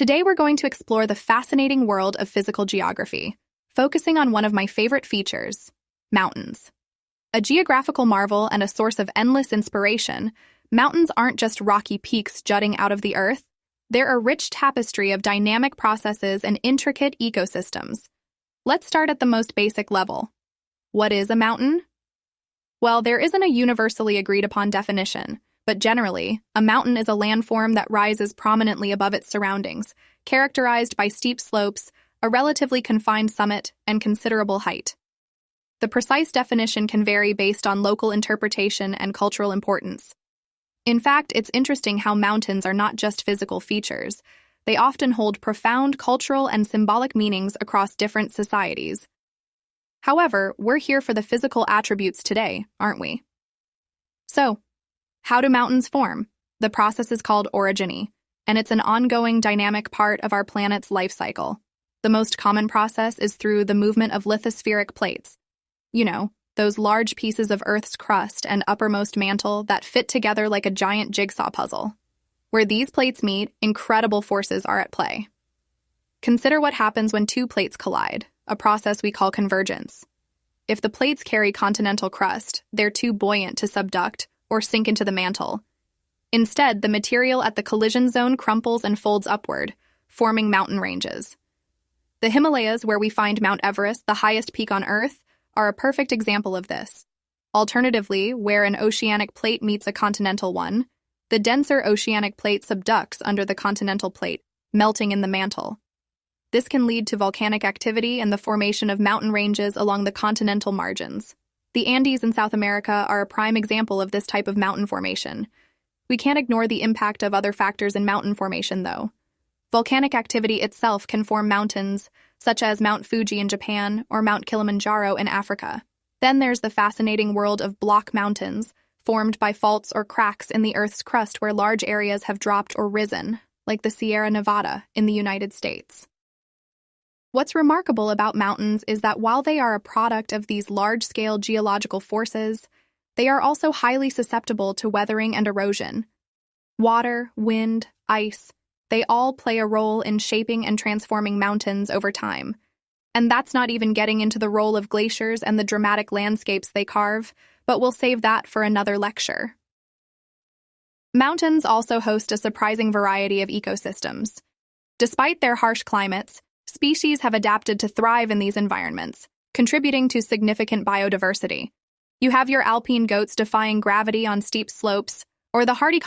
Today we're going to explore the fascinating world of physical geography, focusing on one of my favorite features, mountains. A geographical marvel and a source of endless inspiration, mountains aren't just rocky peaks jutting out of the earth. They're a rich tapestry of dynamic processes and intricate ecosystems. Let's start at the most basic level. What is a mountain? Well, there isn't a universally agreed upon definition, but generally, a mountain is a landform that rises prominently above its surroundings, characterized by steep slopes, a relatively confined summit, and considerable height. The precise definition can vary based on local interpretation and cultural importance. In fact, it's interesting how mountains are not just physical features. They often hold profound cultural and symbolic meanings across different societies. However, we're here for the physical attributes today, aren't we? So, how do mountains form? The process is called orogeny, and it's an ongoing dynamic part of our planet's life cycle. The most common process is through the movement of lithospheric plates. You know, those large pieces of Earth's crust and uppermost mantle that fit together like a giant jigsaw puzzle. Where these plates meet, incredible forces are at play. Consider what happens when two plates collide, a process we call convergence. If the plates carry continental crust, they're too buoyant to subduct or sink into the mantle. Instead, the material at the collision zone crumples and folds upward, forming mountain ranges. The Himalayas, where we find Mount Everest, the highest peak on Earth, are a perfect example of this. Alternatively, where an oceanic plate meets a continental one, the denser oceanic plate subducts under the continental plate, melting in the mantle. This can lead to volcanic activity and the formation of mountain ranges along the continental margins. The Andes in South America are a prime example of this type of mountain formation. We can't ignore the impact of other factors in mountain formation, though. Volcanic activity itself can form mountains, such as Mount Fuji in Japan or Mount Kilimanjaro in Africa. Then there's the fascinating world of block mountains, formed by faults or cracks in the Earth's crust where large areas have dropped or risen, like the Sierra Nevada in the United States. What's remarkable about mountains is that while they are a product of these large-scale geological forces, they are also highly susceptible to weathering and erosion. Water, wind, ice, they all play a role in shaping and transforming mountains over time. And that's not even getting into the role of glaciers and the dramatic landscapes they carve, but we'll save that for another lecture. Mountains also host a surprising variety of ecosystems. Despite their harsh climates, species have adapted to thrive in these environments, contributing to significant biodiversity. You have your alpine goats defying gravity on steep slopes, or the hardy